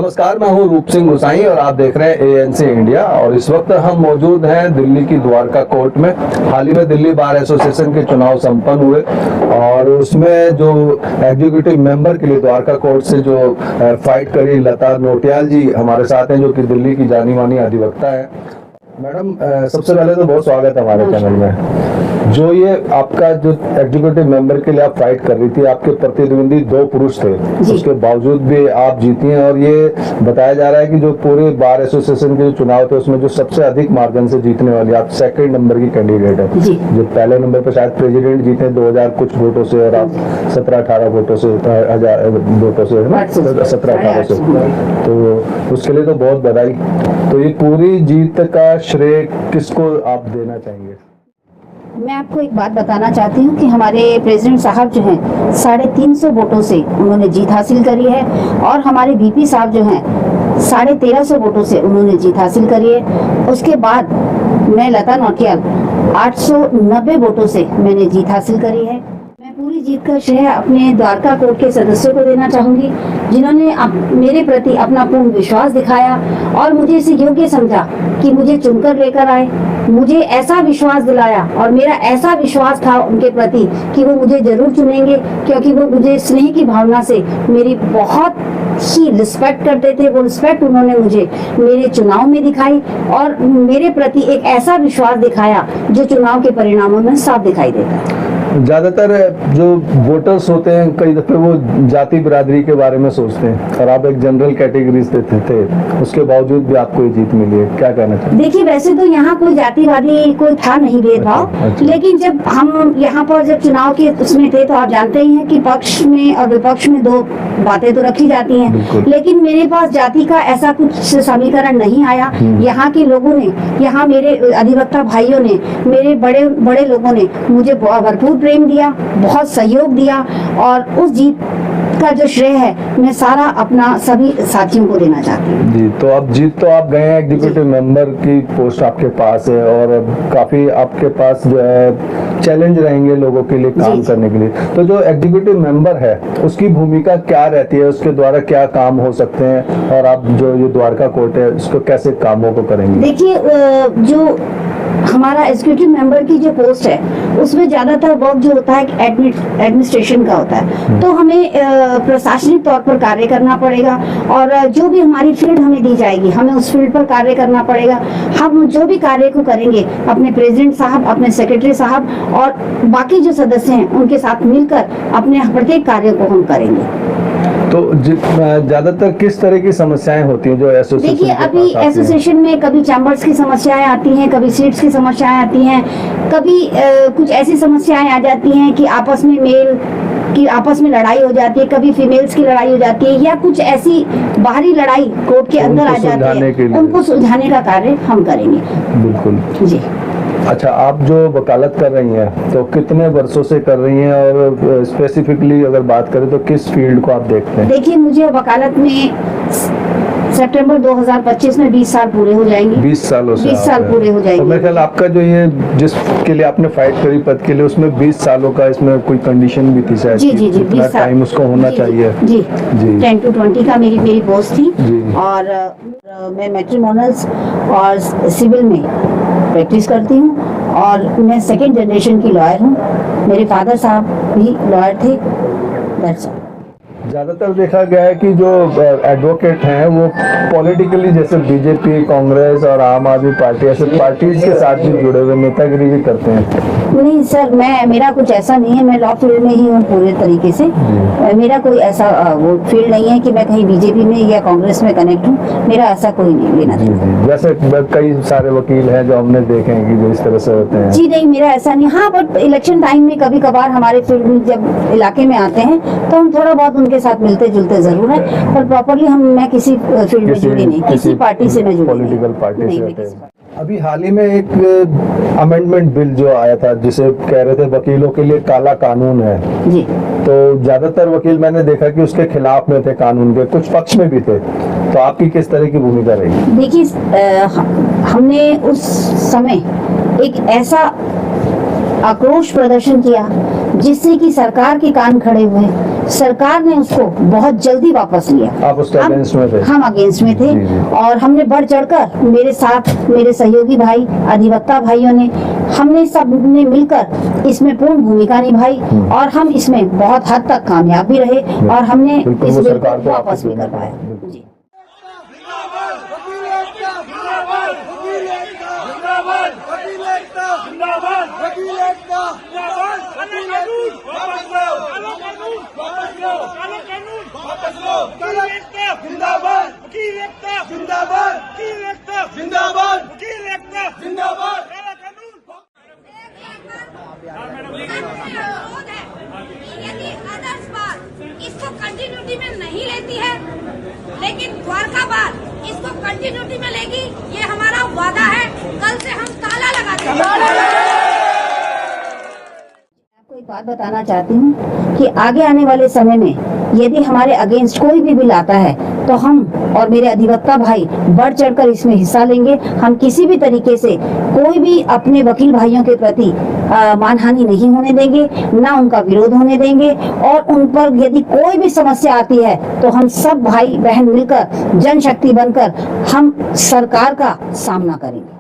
नमस्कार, मैं हूं रूप सिंह गुसाई और आप देख रहे हैं एएनसी इंडिया। और इस वक्त हम मौजूद हैं दिल्ली की द्वारका कोर्ट में। हाल ही में दिल्ली बार एसोसिएशन के चुनाव संपन्न हुए और उसमें जो एग्जीक्यूटिव मेंबर के लिए द्वारका कोर्ट से जो फाइट करी लता नोटियाल जी हमारे साथ हैं, जो कि दिल्ली की जानी मानी अधिवक्ता है। मैडम, सबसे पहले तो बहुत स्वागत है हमारे चैनल में। जो ये आपका जो एग्जीक्यूटिव मेंबर के लिए आप फाइट कर रही थी, आपके प्रतिद्वंदी 2 पुरुष थे, उसके बावजूद भी आप जीती हैं। और ये बताया जा रहा है कि जो पूरे बार एसोसिएशन के जो चुनाव थे उसमें जो सबसे अधिक मार्जिन से जीतने वाली आप 2nd नंबर की कैंडिडेट है। जो पहले नंबर पर शायद प्रेसिडेंट जीते 2000 कुछ वोटों से, और आप 17-18 वोटों से, 1000 वोटों से, 17-18 से, तो उसके लिए तो बहुत बधाई। तो ये पूरी जीत का श्रेय किसको आप देना चाहेंगे? मैं आपको एक बात बताना चाहती हूँ कि हमारे प्रेसिडेंट साहब जो हैं 350 वोटों से उन्होंने जीत हासिल करी है, और हमारे वीपी साहब जो हैं 1350 वोटों से उन्होंने जीत हासिल करी है। उसके बाद मैं लता नोटियाल 890 वोटों से मैंने जीत हासिल करी है। मैं पूरी जीत का श्रेय अपने द्वारका कोर्ट के सदस्यों को देना चाहूंगी, जिन्होंने मेरे प्रति अपना पूर्ण विश्वास दिखाया और मुझे इसे योग्य समझा कि मुझे चुनकर लेकर आए। मुझे ऐसा विश्वास दिलाया और मेरा ऐसा विश्वास था उनके प्रति कि वो मुझे जरूर चुनेंगे, क्योंकि वो मुझे स्नेह की भावना से मेरी बहुत ही रिस्पेक्ट करते थे। वो रिस्पेक्ट उन्होंने मुझे मेरे चुनाव में दिखाई और मेरे प्रति एक ऐसा विश्वास दिखाया जो चुनाव के परिणामों में साफ दिखाई देता है। ज्यादातर जो वोटर्स होते हैं कई दफे वो जाति बिरादरी के बारे में सोचते हैं, और आप एक जनरल कैटेगरी से थे, उसके बावजूद भी आपको ये जीत मिली है, क्या कहना चाहिए? देखिए, वैसे तो यहाँ कोई जातिवादी कोई था नहीं, भेदभाव। लेकिन जब हम यहाँ पर जब चुनाव के उसमें थे तो आप जानते ही हैं कि पक्ष में और विपक्ष में 2 बातें तो रखी जाती हैं, लेकिन मेरे पास जाति का ऐसा कुछ समीकरण नहीं आया। यहाँ के लोगों ने, यहाँ मेरे अधिवक्ता भाइयों ने, मेरे बड़े बड़े लोगों ने मुझे भरपूर प्रेम दिया, बहुत सहयोग दिया, और उस जीत का जो श्रेय है मैं सारा अपना सभी साथियों को देना चाहती हूँ। जी, तो अब जीत तो आप गए हैं, एग्जीक्यूटिव मेंबर की पोस्ट आपके पास है, और काफी आपके पास जो है चैलेंज रहेंगे लोगों के लिए काम करने के लिए। तो जो एग्जीक्यूटिव मेंबर है उसकी भूमिका क्या रहती है, उसके द्वारा क्या काम हो सकते हैं, और आप जो ये द्वारका कोर्ट है उसको कैसे कामों को करेंगे? देखिए, जो हमारा एग्जीक्यूटिव मेंबर की जो पोस्ट है उसमें ज्यादातर वर्क जो होता है एडमिनिस्ट्रेशन का होता है, तो हमें प्रशासनिक तौर पर कार्य करना पड़ेगा, और जो भी हमारी फील्ड हमें दी जाएगी हमें उस फील्ड पर कार्य करना पड़ेगा। हम जो भी कार्य को करेंगे अपने प्रेसिडेंट साहब, अपने सेक्रेटरी साहब और बाकी जो सदस्य हैं उनके साथ मिलकर अपने प्रत्येक कार्य को हम करेंगे। तो ज्यादातर किस तरह की समस्याएं होती हैं जो एसोसिएशन? देखिए, अभी एसोसिएशन में कभी चैम्बर्स की समस्याएं आती हैं, कभी सीट्स की समस्याएं आती हैं, कभी कुछ ऐसी समस्याएं आ जाती हैं कि आपस में मेल की आपस में लड़ाई हो जाती है, कभी फीमेल्स की लड़ाई हो जाती है, या कुछ ऐसी बाहरी लड़ाई कोर्ट के अंदर आ जाती है, उनको सुलझाने का कार्य हम करेंगे। बिल्कुल जी। अच्छा, आप जो वकालत कर रही हैं तो कितने वर्षों से कर रही हैं, और स्पेसिफिकली अगर बात करें तो किस फील्ड को आप देखते हैं? देखिए, मुझे वकालत में सितंबर 2025 में 20 साल पूरे हो जाएंगे। 20 सालों से 20 साल पूरे हो जाएंगे। तो मेरे ख्याल आपका जो ये जिसके लिए आपने फाइट करी पद के लिए, उसमें 20 सालों का इसमें कोई कंडीशन भी थी शायद? जी जी जी, 20 साल टाइम उसको होना चाहिए। जी जी, 10 to 20 का मेरी पोस्ट थी, और मैं मैट्रिमोनियल्स और सिविल में प्रैक्टिस करती हूँ, और मैं 2nd जनरेशन की लॉयर हूँ। मेरे फादर साहब भी लॉयर थे। That's all. ज्यादातर देखा गया है कि जो एडवोकेट हैं वो पॉलिटिकली, जैसे बीजेपी, कांग्रेस और आम आदमी पार्टी, ऐसे पार्टीज के साथ भी जुड़े हुए नेतागिरी भी करते हैं। नहीं सर, मेरा कुछ ऐसा नहीं है। मैं लॉ फील्ड में ही हूँ पूरे तरीके से। मेरा कोई ऐसा वो फील्ड नहीं है कि मैं कहीं बीजेपी में या कांग्रेस में कनेक्ट हूँ। मेरा ऐसा कोई नहीं लेना देना। जैसे कई सारे वकील हैं जो हमने देखे हैं कि जो इस तरह से होते हैं। जी नहीं, मेरा ऐसा नहीं। हाँ, बट इलेक्शन टाइम में कभी कभार हमारे फील्ड में जब इलाके में आते हैं तो हम थोड़ा बहुत उनके साथ मिलते जुलते जरूर है, पर प्रॉपरली मैं किसी फील्ड में जुड़ी नहीं, किसी पार्टी से मैं जुड़ी नहीं। पॉलिटिकल पार्टी से। अभी हाल ही में एक अमेंडमेंट बिल जो आया था जिसे कह रहे थे वकीलों के लिए काला कानून है जी, तो ज्यादातर वकील मैंने देखा कि उसके खिलाफ में थे कानून के, कुछ पक्ष में भी थे। तो आपकी किस तरह की भूमिका रही? देखिए, हमने उस समय एक ऐसा आक्रोश प्रदर्शन किया जिससे कि सरकार के कान खड़े हुए, सरकार ने उसको बहुत जल्दी वापस लिया। आप उसके अगेंस्ट में थे? हम अगेंस्ट में थे जी, जी। और हमने बढ़ चढ़कर, मेरे साथ मेरे सहयोगी भाई, अधिवक्ता भाइयों ने, हमने सब ने मिलकर इसमें पूर्ण भूमिका निभाई और हम इसमें बहुत हद तक कामयाब भी रहे और हमने बिल्कुल, इस वो बिल सरकार को को वापस भी वापस करवाया। बिल्कुल। जी। यदि अदर्स बार इसको कंटिन्यूटी में नहीं लेती है, लेकिन द्वारका बार इसको कंटिन्यूटी में लेगी, ये हमारा वादा है। कल से हम ताला लगाते हैं। आपको एक बात बताना चाहती हूँ कि आगे आने वाले समय में यदि हमारे अगेंस्ट कोई भी बिल आता है तो हम और मेरे अधिवक्ता भाई बढ़ चढ़कर इसमें हिस्सा लेंगे। हम किसी भी तरीके से कोई भी अपने वकील भाइयों के प्रति मानहानि नहीं होने देंगे, ना उनका विरोध होने देंगे और उन पर यदि कोई भी समस्या आती है तो हम सब भाई बहन मिलकर जनशक्ति बनकर हम सरकार का सामना करेंगे।